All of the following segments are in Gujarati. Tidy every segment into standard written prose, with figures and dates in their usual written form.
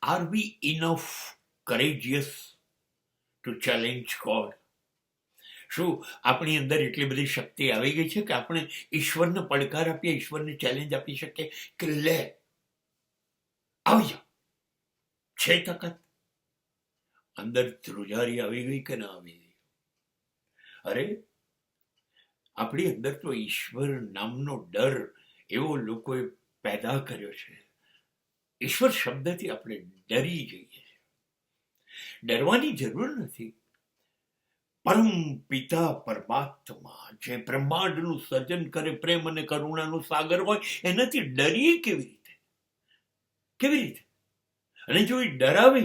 આર વી ઇનફ કરેજિયસ ટુ ચેલેન્જ ગોડ? શું આપણી અંદર એટલી બધી શક્તિ આવી ગઈ છે કે આપણે ઈશ્વરને પડકાર આપીએ, ઈશ્વરને ચેલેન્જ આપી શકીએ કે લે આવી જા? છે તાકાત? અંદર ધ્રુજારી આવી ગઈ કે ના આવી ગઈ? અરે આપણી અંદર તો ઈશ્વર નામનો ડર એવો લોકોએ પેદા કર્યો છે. ઈશ્વર શબ્દથી આપણે ડરી જઈએ છીએ. ડરવાની જરૂર નથી. પરમ પિતા પરમાત્મા જે બ્રહ્માંડનું સર્જન કરે, પ્રેમ અને કરુણાનો સાગર હોય, એનાથી ડરીએ કેવી રીતે? કેવી રીતે? અને જો એ ડરાવે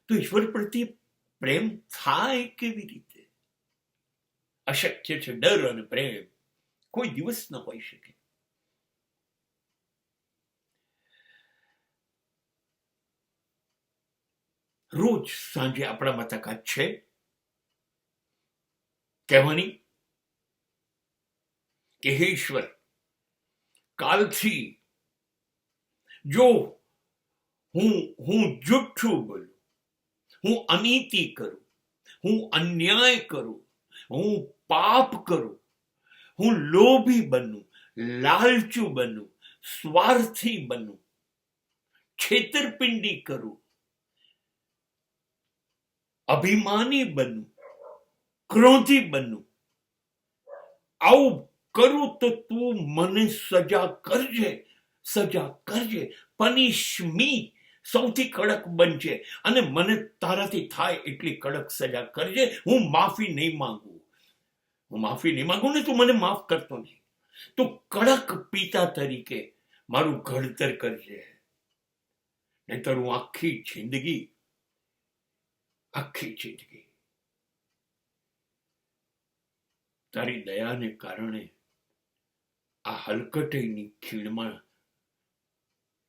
તો ઈશ્વર પ્રત્યે પ્રેમ થાય કેવી રીતે? અશક્ય છે. ડર અને પ્રેમ કોઈ દિવસ ન હોઈ શકે. રોજ સાંજે આપણામાં તાકાત છે કહેવાની કે હે ઈશ્વર, કાલથી જો હું જુઠ્ઠું બોલું, હું અનીતિ કરું, હું અન્યાય કરું, હું પાપ કરું, હું લોભી બનું, લાલચુ બનું, સ્વાર્થી બનું, છેતરપિંડી કરું, અભિમાની બનું, ક્રોધી બનું, આવું કરું તો તું મને સજા કરજે, સજા કરજે, પનિશ મી, સૌથી કડક બનજે અને મને તારાથી થાય એટલી કડક સજા કરજે. હું માફી નહીં માંગુ. હું માફી નહીં માંગુ ને તું મને માફ કરતો નહીં. તું કડક પિતા તરીકે મારું ઘડતર કરજે. નહીતર હું આખી જિંદગી તારી દયાને કારણે આ હલકટઈની ખીણમાં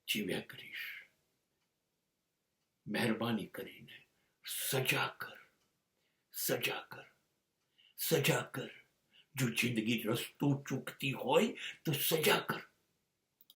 જીવ્યા કરીશ. મહેરબાની કરીને સજા કર, સજા કર, સજા કર. જો જિંદગી રસ્તો ચૂકતી હોય તો સજા કર.